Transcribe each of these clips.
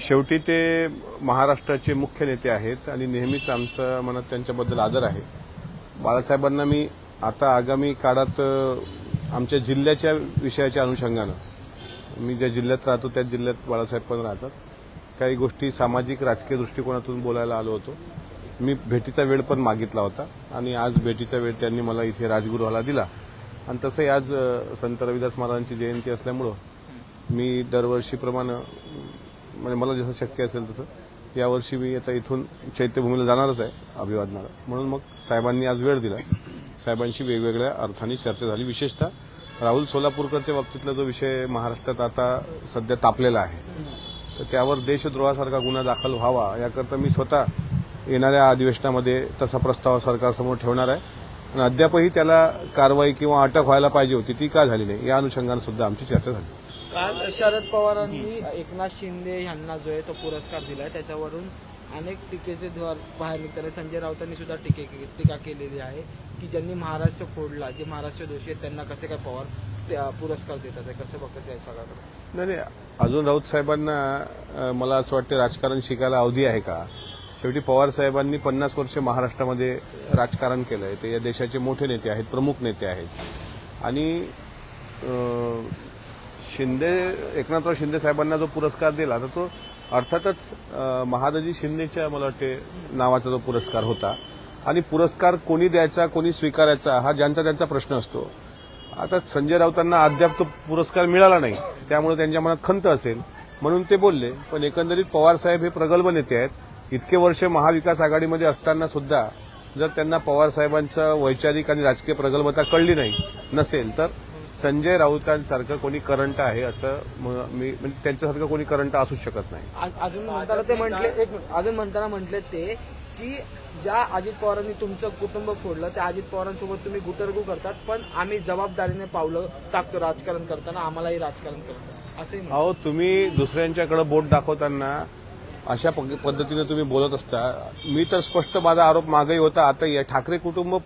शेवटी ते महाराष्ट्राचे मुख्य नेते आहेत आणि नेहमीच आमच्या मनात त्यांच्याबद्दल आदर आहे. बाळासाहेबांना मी आता आगामी काळात आमच्या जिल्ह्याच्या विषयाच्या अनुषंगानं मी ज्या जिल्ह्यात राहतो त्याच जिल्ह्यात बाळासाहेब पण राहतात. काही गोष्टी सामाजिक राजकीय दृष्टिकोनातून बोलायला आलो होतो. मी भेटीचा वेळ पण मागितला होता आणि आज भेटीचा वेळ त्यांनी मला इथे राजगृहाला दिला. आणि तसंही आज संत रविदास महाराजांची जयंती असल्यामुळं मी दरवर्षीप्रमाणे म्हणजे मला जसं शक्य असेल तसं यावर्षी मी आता इथून चैत्यभूमीला जाणारच आहे अभिवादनाला. म्हणून मग साहेबांनी आज वेळ दिला. साहेबांशी वेगवेगळ्या अर्थाने चर्चा झाली. विशेषतः राहुल सोलापूरकरच्या बाबतीतला जो विषय महाराष्ट्रात आता सध्या तापलेला आहे तर त्यावर देशद्रोहासारखा गुन्हा दाखल व्हावा याकरता मी स्वतः येणाऱ्या अधिवेशनामध्ये तसा प्रस्ताव सरकारसमोर ठेवणार आहे. आणि अद्यापही त्याला कारवाई किंवा अटक व्हायला पाहिजे होती ती का झाली नाही या अनुषंगाने सुद्धा आमची चर्चा झाली. काल शरद पवारांनी एकनाथ शिंदे यांना जो आहे तो पुरस्कार दिलाय त्याच्यावरून अनेक टीकेचे द्वार बाहेर निघताना संजय राऊतांनी सुद्धा टीका केलेली आहे की ज्यांनी महाराष्ट्र फोडला जे महाराष्ट्र दोषी आहेत त्यांना कसे काय पवार पुरस्कार देतात कसं बघतात या सगळ्याकडे. नाही अजून राऊत साहेबांना मला असं वाटतं राजकारण शिकायला अवधी आहे का. शेवटी पवार साहेबांनी 50 वर्ष महाराष्ट्रामध्ये राजकारण केलंय. ते या देशाचे मोठे नेते आहेत, प्रमुख नेते आहेत. आणि एकनाथराव शिंदे साहेबांना जो पुरस्कार दिला तर तो अर्थातच महादजी शिंदेच्या मला वाटते नावाचा जो पुरस्कार होता. आणि पुरस्कार कोणी द्यायचा कोणी स्वीकारायचा हा ज्यांचा त्यांचा प्रश्न असतो. आता संजय राऊतांना अद्याप तो पुरस्कार मिळाला नाही त्यामुळे त्यांच्या मनात खंत असेल म्हणून ते बोलले. पण एकंदरीत पवार साहेब हे प्रगल्भ नेते आहेत. इतके वर्ष महाविकास आघाडीमध्ये असताना सुद्धा जर त्यांना पवार साहेबांचं वैचारिक आणि राजकीय प्रगल्भता कळली नाही नसेल तर संजय राऊतांसारखं कोणी करंट आहे असं मी म्हणजे त्यांच्यासारखं कोणी करंट असूच शकत नाही. अजून म्हणताना म्हटले ते की ज्या अजित पवारांनी तुमचं कुटुंब फोडलं त्या अजित पवारांसोबत तुम्ही गुटरगू करतात पण आम्ही जबाबदारीने पावलं टाकतो राजकारण करताना आम्हालाही राजकारण करतो असे. अहो तुम्ही दुसऱ्यांच्याकडे बोट दाखवताना अशा पद्धतीने तुम्ही बोलत असता. मी तर स्पष्ट माझा आरोप मागही होता. आता या ठाकरे कुटुंब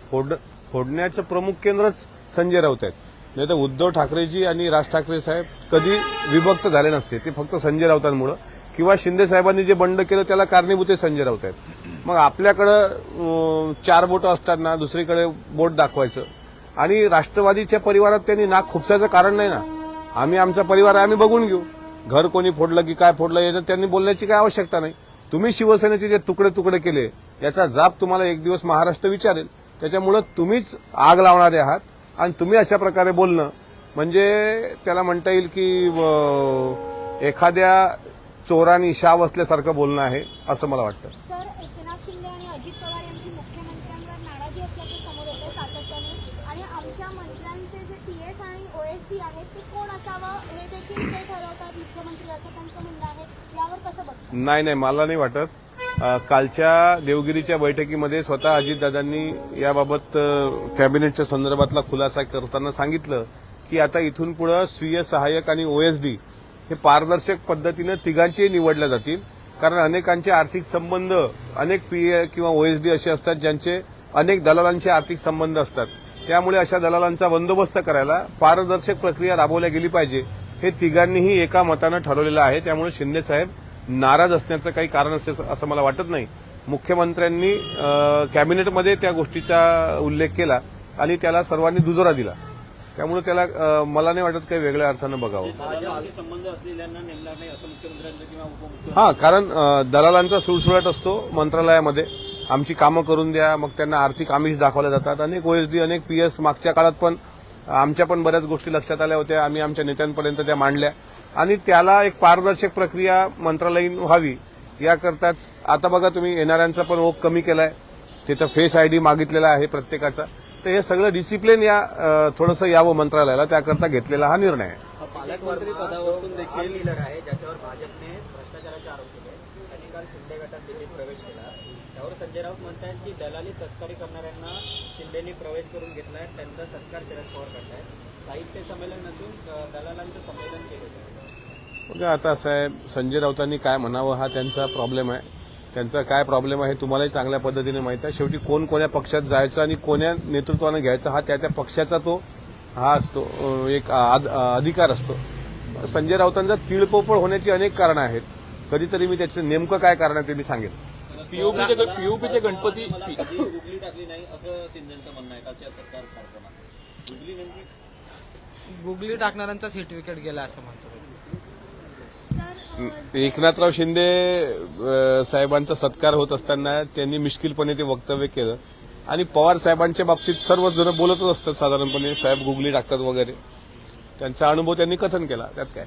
फोडण्याचं प्रमुख केंद्रच संजय राऊत आहेत. नाही तर उद्धव ठाकरेजी आणि राज ठाकरे साहेब कधी विभक्त झाले नसते. ते फक्त संजय राऊतांमुळे किंवा शिंदे साहेबांनी जे बंड केलं त्याला कारणीभूत संजय राऊत आहेत. मग आपल्याकडं 4 बोटं असताना दुसरीकडे बोट दाखवायचं आणि राष्ट्रवादीच्या परिवारात त्यांनी नाक खुपसायचं कारण नाही ना. आम्ही आमचा परिवार आहे आम्ही बघून घेऊ. घर कोणी फोडलं की काय फोडलं याच्यात त्यांनी बोलण्याची काय आवश्यकता नाही. तुम्ही शिवसेनेचे जे तुकडे तुकडे केले याचा जाब तुम्हाला एक दिवस महाराष्ट्र विचारेल. त्याच्यामुळे तुम्हीच आग लावणारे आहात आणि तुम्ही अशा प्रकारे बोलणं म्हणजे त्याला म्हणता येईल की एखाद्या चोरांनी शाव असल्यासारखं बोलणं आहे असं मला वाटतं. सर एकनाथ शिंदे आणि अजित पवार यांची मुख्यमंत्र्यांवर नाराजी असल्याचं समोर येते सातत्याने आणि आमच्या मंत्र्यांचे जे टीएस आणि ओएसडी आहेत ते कोण असावं हे देखील ते ठरवतात मुख्यमंत्री असं त्यांचं म्हणणं आहे. यावर कसं बघतात. नाही मला नाही वाटत. कालच्या देवगिरीच्या बैठकीमध्ये स्वतः अजितदादांनी याबाबत कॅबिनेटच्या संदर्भातला खुलासा करताना सांगितलं की आता इथून पुढे स्वीय सहाय्यक आणि ओएसडी हे पारदर्शक पद्धतीने तिघांचेही निवडल्या जातील. कारण अनेकांचे आर्थिक संबंध अनेक पीए किंवा ओएसडी असे असतात ज्यांचे अनेक दलालांचे आर्थिक संबंध असतात. त्यामुळे अशा दलालांचा बंदोबस्त करायला पारदर्शक प्रक्रिया राबवल्या गेली पाहिजे हे तिघांनीही एका मतानं ठरवलेलं आहे. त्यामुळे शिंदे साहेब नाराज असण्याचं काही कारण असेल असं मला वाटत नाही. मुख्यमंत्र्यांनी कॅबिनेटमध्ये त्या गोष्टीचा उल्लेख केला आणि त्याला सर्वांनी दुजोरा दिला. त्यामुळे त्याला मला नाही वाटत काही वेगळ्या अर्थानं बघावं. हा कारण दलालांचा सुळसुळाट असतो मंत्रालयामध्ये. आमची कामं करून द्या मग त्यांना आर्थिक आमिष दाखवल्या जातात. अनेक ओएसडी अनेक पीएस मागच्या काळात पण आमच्या पण बऱ्याच गोष्टी लक्षात आल्या होत्या. आम्ही आमच्या नेत्यांपर्यंत त्या मांडल्या आणि त्याला एक पारदर्शक प्रक्रिया मंत्रालयीन व्हावी याकरताच आता बघा तुम्ही येणाऱ्यांचा पण ओघ कमी केलाय. त्याचा फेस आयडी मागितलेला आहे प्रत्येकाचा. तर हे सगळं डिसिप्लिन या थोडंसं यावं मंत्रालयाला त्याकरता घेतलेला हा निर्णय आहे. पालकमंत्री पदावरून देखील लिहिलं आहे ज्याच्यावर भाजपने भ्रष्टाचाराचे आरोप केले. त्यांनी काल शिंदे गटात दिल्लीत प्रवेश केला. त्यावर संजय राऊत म्हणतात की दलाली तस्करी करणाऱ्यांना शिंदेनी प्रवेश करून घेतलाय त्यांचा सत्कार शरद पवार करतायत. साहित्य संमेलन नसून दलालांचं संमेलन केलं. बघा आता असं आहे संजय राऊतांनी काय म्हणावं हा त्यांचा प्रॉब्लेम आहे. त्यांचा काय प्रॉब्लेम आहे तुम्हालाही चांगल्या पद्धतीने माहिती आहे. शेवटी कोण कोण्या पक्षात जायचं आणि कोण्या नेतृत्वानं घ्यायचा हा त्या पक्षाचा तो हा असतो एक अधिकार असतो. संजय राऊतांचा तिळपोपळ होण्याची अनेक कारणं आहेत. कधीतरी मी त्याचं नेमकं काय कारण आहे ते मी सांगेन. पीओपीचे गणपती कधी गुगली टाकली नाही असं शिंदेचं म्हणणं आहे कालच्या सरकार कार्यक्रमात. गुगली नेमकी गुगली टाकणाऱ्यांचाच हिट विकेट गेला असं म्हणतो. एकनाथराव शिंदे साहेबांचा सत्कार होत असताना त्यांनी मिश्किलपणे ते वक्तव्य केलं आणि पवार साहेबांच्या बाबतीत सर्वच जण बोलतच असतात साधारणपणे, साहेब गुगली टाकतात वगैरे. त्यांचा अनुभव त्यांनी कथन केला, त्यात काय.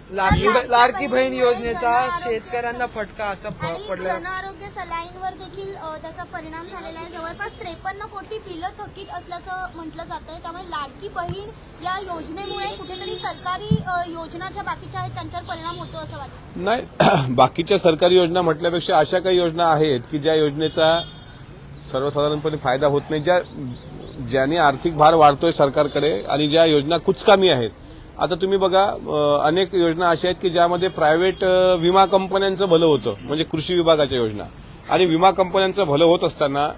लाडकी बहीण योजनेचा शेतकऱ्यांना फटका असा आणि पडला. जन आरोग्य सलाईनवर देखील त्याचा परिणाम झालेला आहे. जवळपास 53 कोटी बिलं थकीत असल्याचं म्हटलं जातंय. त्यामुळे लाडकी बहीण या योजनेमुळे कुठेतरी सरकारी योजना ज्या बाकीच्या आहेत त्यांच्यावर परिणाम होतो असं वाटतं. नाही, बाकीच्या सरकारी योजना म्हटल्यापेक्षा अशा काही योजना आहेत की ज्या योजनेचा सर्वसाधारणपणे फायदा होत नाही, ज्याने आर्थिक भार वाढतोय सरकारकडे आणि ज्या योजना कुचकामी आहेत. आता तुम्ही बघा, अनेक योजना अशा आहेत की ज्यामध्ये प्रायव्हेट विमा कंपन्यांचं भलं होतं, म्हणजे कृषी विभागाच्या योजना. आणि विमा कंपन्यांचं भलं होत असताना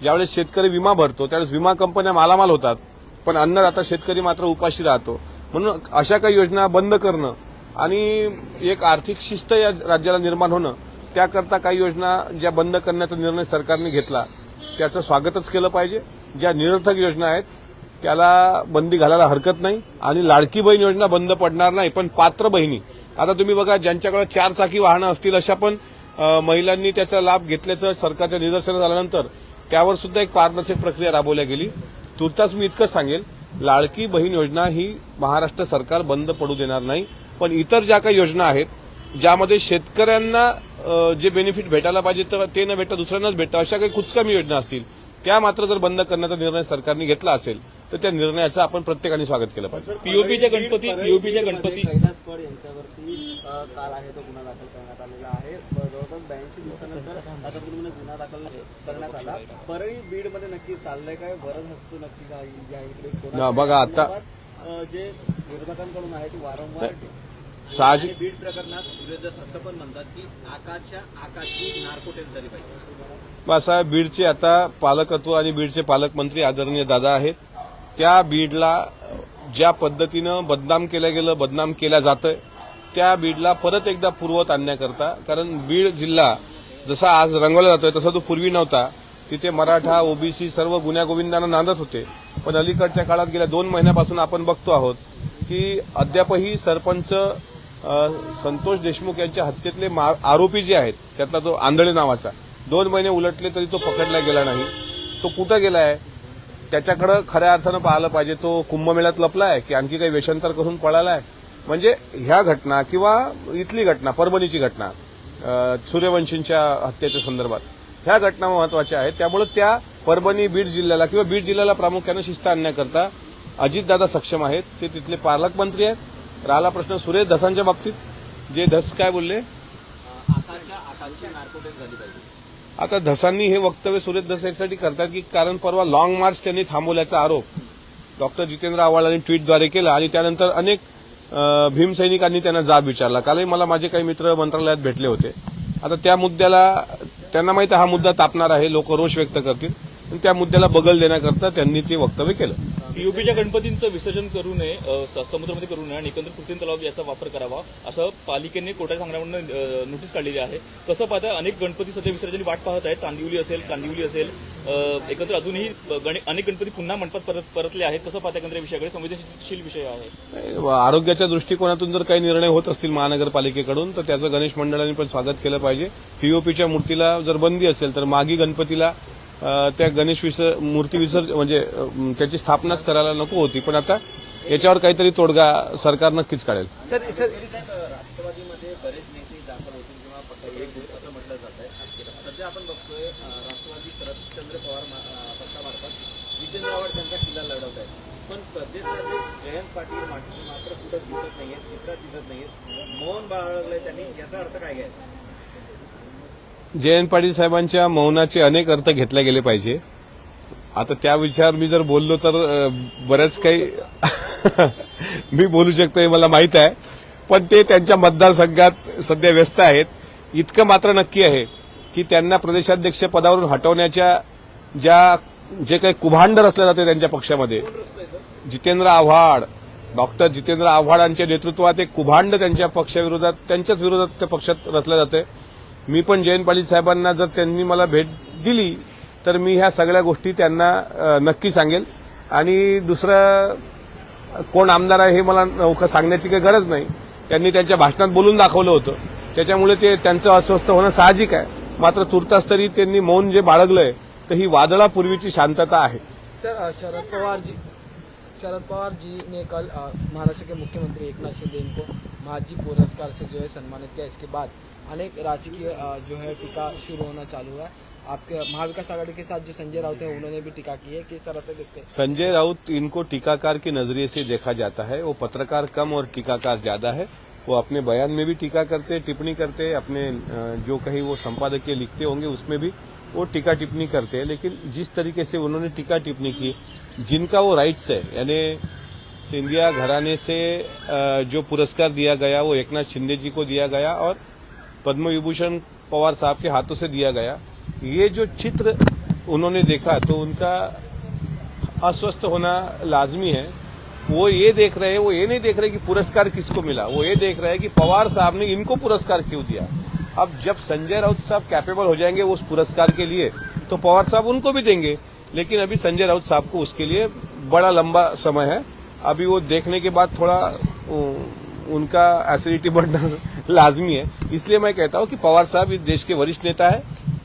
ज्यावेळेस शेतकरी विमा भरतो त्यावेळेस विमा कंपन्या मालामाल होतात, पण अन्नदाता शेतकरी मात्र उपाशी राहतो. म्हणून अशा काही योजना बंद करणं आणि एक आर्थिक शिस्त या राज्याला निर्माण होणं, त्याकरता काही योजना ज्या बंद करण्याचा निर्णय सरकारने घेतला त्याचं स्वागतच केलं पाहिजे. ज्या निरर्थक योजना आहेत त्याला बंदी घालायला हरकत नाही. आणि लाडकी बहीण योजना बंद पडणार नाही, पण पात्र बहिणी, आता तुम्ही बघा ज्यांच्याकडे 4 चाकी वाहनं असतील अशा पण महिलांनी त्याचा लाभ घेतल्याचं सरकारच्या निदर्शनास आल्यानंतर त्यावर सुद्धा एक पारदर्शक प्रक्रिया राबवल्या गेली. तुर्तास मी इतकंच सांगेल, लाडकी बहीण योजना ही महाराष्ट्र सरकार बंद पडू देणार नाही, पण इतर ज्या काही योजना आहेत ज्यामध्ये शेतकऱ्यांना जे बेनिफिट भेटायला पाहिजे तर ते न भेटता दुसऱ्यांनाच भेटतं, अशा काही कुचकामी योजना असतील त्या मात्र जर बंद करण्याचा निर्णय सरकारने घेतला असेल तर त्या निर्णयाचं आपण प्रत्येकाने स्वागत केलं पाहिजे. पीओपीच्या गणपती कैलास फड यांच्यावरती काल आहे तो गुन्हा दाखल करण्यात आलेला आहे. जवळपास 82 दिवसानंतर आता पूर्ण गुन्हा दाखल करण्यात आला. परळी बीडमध्ये नक्की चाललंय काय, भरत हसतो नक्की काय इकडे बघा आता जे विरोधकांकडून आहे ते वारंवार साहजिक बीड प्रकरणात सुरेश असं पण म्हणतात की आकाशची नार्कोटेक्स झाली पाहिजे. असा बीडचे आता पालकत्व आणि बीडचे पालकमंत्री आदरणीय दादा आहेत. त्या बीडला ज्या पद्धतीनं बदनाम केलं गेलं, बदनाम केल्या जातंय, त्या बीडला परत एकदा पूर्वत आणण्याकरता, कारण बीड जिल्हा जसा आज रंगवला जातोय तसा तो पूर्वी नव्हता. तिथे मराठा, ओबीसी सर्व गुण्यागोविंदांना नांदत होते, पण अलीकडच्या काळात गेल्या 2 महिन्यापासून आपण बघतो आहोत की अद्यापही सरपंच संतोष देशमुख यांच्या हत्येतले आरोपी जे आहेत त्यातला तो आंधळे नावाचा 2 महिने उलटले तरी तो पकडला गेला नाही. तो कुठं गेलाय त्याच्याकडे खऱ्या अर्थानं पाहिलं पाहिजे. तो कुंभमेळ्यात लपलाय की आणखी काही वेषांतर करून पळालाय. म्हणजे ह्या घटना किंवा इथली घटना, परभणीची घटना, सूर्यवंशींच्या हत्येच्या संदर्भात, ह्या घटना महत्वाच्या आहेत. त्यामुळे त्या परभणी बीड जिल्ह्याला किंवा बीड जिल्ह्याला प्रामुख्यानं शिस्त आणण्याकरता अजितदादा सक्षम आहेत. ते तिथले पालकमंत्री आहेत. राहिला प्रश्न सुरेश धसांच्या बाबतीत, जे धस काय बोलले, आकाशची नार्कोटेक्स झाली पाहिजे. आता धसांनी हे वक्तव्य सुरेश धस यासाठी करतात की कारण परवा लॉंग मार्च त्यांनी थांबवल्याचा आरोप डॉक्टर जितेंद्र आव्हाड यांनी ट्विटद्वारे केला आणि त्यानंतर अनेक भीमसैनिकांनी त्यांना जाब विचारला. कालही मला माझे काही मित्र मंत्रालयात भेटले होते. आता त्या मुद्द्याला त्यांना माहिती आहे हा मुद्दा तापणार आहे, लोक रोष व्यक्त करतील, पण त्या मुद्द्याला बगल देण्याकरता त्यांनी ते वक्तव्य केलं. पीओपीच्या गणपतींचं विसर्जन करू नये, समुद्रामध्ये करू नये आणि एकंदर कृत्रिम तलाव याचा वापर करावा असं पालिकेने कोर्टाच्या सांगण्यावरून नोटीस काढलेली आहे. कसं पाहता, अनेक गणपती सध्या विसर्जन वाट पाहत आहेत. चांदिवली असेल, कांदिवली असेल, एकंदर अजूनही अनेक गणपती पुन्हा मंडपात परतले आहेत. कसं पाहता एकंदर विषयाकडे, संवेदनशील विषय आहे. आरोग्याच्या दृष्टिकोनातून जर काही निर्णय होत असतील महानगरपालिकेकडून तर त्याचं गणेश मंडळांनी पण स्वागत केलं पाहिजे. पीओपीच्या मूर्तीला जर बंदी असेल तर मागी गणपतीला त्या गणेश मूर्ती म्हणजे त्याची स्थापनाच करायला नको होती, पण आता याच्यावर काहीतरी तोडगा सरकार नक्कीच काढेल. राष्ट्रवादीमध्ये बरेच नेते दाखल होतील किंवा एक होईल असं म्हटलं जात आहे. सध्या आपण बघतोय राष्ट्रवादी शरदचंद्र पवार पक्षामार्फत जितेंद्र आव्हाड त्यांचा किल्ला लढवत आहेत, पण प्रदेशातील जयंत पाटील मात्र कुठं दिसत नाहीयेत, चित्रात दिसत नाहीयेत, मौन बाळगलंय त्यांनी. याचा अर्थ काय घ्यायचा? जयंत पाटील साहेबांच्या मौनाचे अनेक अर्थ घेतले गेले पाहिजे. आता त्या विषयावर मी जर बोललो तर बऱ्याच काही मी बोलू शकतो हे मला माहित आहे, पण ते त्यांच्या मतदारसंघात सध्या व्यस्त आहेत. इतकं मात्र नक्की आहे की त्यांना प्रदेशाध्यक्ष पदावरून हटवण्याच्या जे काही कुभांड रचले जाते त्यांच्या पक्षामध्ये, डॉक्टर जितेंद्र आव्हाडांच्या नेतृत्वात एक कुभांड त्यांच्या पक्षाविरोधात, त्यांच्याच विरोधात त्या पक्षात रचलं जाते. मी पण जयंत पाटील साहेबांना जर त्यांनी मला भेट दिली तर मी ह्या सगळ्या गोष्टी त्यांना नक्की सांगेल. आणि दुसरं कोण आमदार आहे हे मला सांगण्याची काही गरज नाही. त्यांनी त्यांच्या भाषणात बोलून दाखवलं होतं, त्याच्यामुळे ते त्यांचं अस्वस्थ होणं साहजिक आहे. मात्र तुर्तास तरी त्यांनी मौन जे बाळगलंय तर ही वादळापूर्वीची शांतता आहे. सर शरद पवार जी ने कल महाराष्ट्र के मुख्यमंत्री एकनाथ शिंदे इनको माजी पुरस्कार से जो है सम्मानित किया. इसके बाद अनेक राजकीय जो है टीका शुरू होना चालू हुआ है. आपके महाविकास आघाड़ी के साथ जो संजय राउत है उन्होंने भी टीका की है, किस तरह से देखते हैं? संजय राउत इनको टीकाकार के नजरिए से देखा जाता है. वो पत्रकार कम और टीकाकार ज्यादा है. वो अपने बयान में भी टीका करते, टिप्पणी करते, अपने जो कहीं वो संपादकीय लिखते होंगे उसमें भी वो टीका टिप्पणी करते हैं. लेकिन जिस तरीके से उन्होंने टीका टिप्पणी की, जिनका वो राइट्स है, यानी सिंधिया घराने से जो पुरस्कार दिया गया वो एकनाथ शिंदे जी को दिया गया और पद्म विभूषण पवार साहब के हाथों से दिया गया. ये जो चित्र उन्होंने देखा तो उनका अस्वस्थ होना लाजमी है. वो ये देख रहे हैं, वो ये नहीं देख रहे कि पुरस्कार किसको मिला, वो ये देख रहे हैं कि पवार साहब ने इनको पुरस्कार क्यों दिया. अब जब संजय राउत साहब कैपेबल हो जाएंगे उस पुरस्कार के लिए तो पवार साहब उनको भी देंगे. लेकिन अभी संजय राउत साहब को उसके लिए बड़ा लंबा समय है. अभी वो देखने के बाद थोड़ा उनका एसिडिटी बढ़ना लाजमी है. इसलिए मैं कहता हूं कि पवार साहब इस देश के वरिष्ठ नेता है,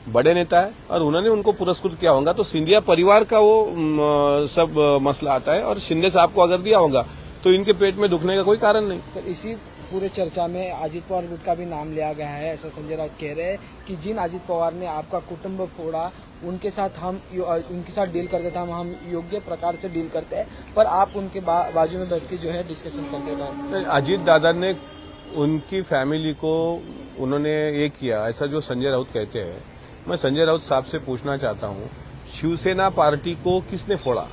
बड़े नेता है और उन्होंने उनको पुरस्कृत किया होगा तो सिंधिया परिवार का वो सब मसला आता है. और शिंदे साहब को अगर दिया होगा तो इनके पेट में दुखने का कोई कारण नहीं. सर इसी पूरे चर्चा में अजित पवार गुट का भी नाम लिया गया है. ऐसा संजय राउत कह रहे हैं कि जिन अजित पवार ने आपका कुटुंब फोड़ा उनके साथ डील करते थे, हम योग्य प्रकार से डील करते हैं, पर आप उनके बाजू में बैठ के जो है डिस्कशन करते थे. अजीत दादा ने उनकी फैमिली को उन्होंने ये किया, ऐसा जो संजय राउत कहते हैं. मैं संजय राउत साहब से पूछना चाहता हूं, शिवसेना पार्टी को किसने फोड़ा?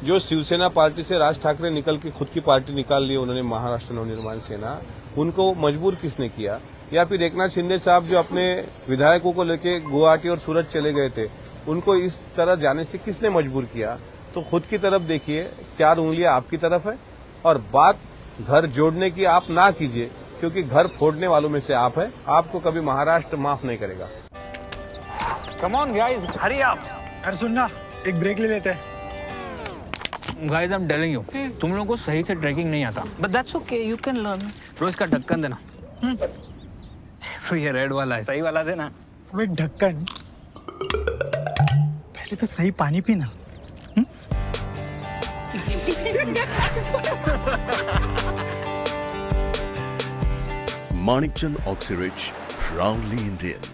जो शिवसेना पार्टी से राज ठाकरे निकल के खुद की पार्टी निकाल ली उन्होंने, महाराष्ट्र नवनिर्माण सेना, उनको मजबूर किसने किया? या फिर एकनाथ शिंदे साहब जो अपने विधायकों को लेके गुवाहाटी और सूरत चले गए थे, उनको इस तरह जाने से किसने मजबूर किया? तो खुद की तरफ देखिए, 4 उंगलियां आपकी तरफ है और बात घर जोड़ने की आप ना कीजिए, क्योंकि घर फोड़ने वालों में से आप है. आपको कभी महाराष्ट्र माफ नहीं करेगा. कम ऑन गाइस, हरी आप. अरे सुनना, एक ब्रेक ले लेते हैं. Guys I am telling you, तुम लोगों को सही से ट्रैकिंग नहीं आता, but that's okay, you can learn. रोज का ढक्कन देना. तो ये रेड वाला है, सही वाला देना. अबे ढक्कन, पहले तो सही पानी पीना. Manikchand Oxyrich, proudly Indian.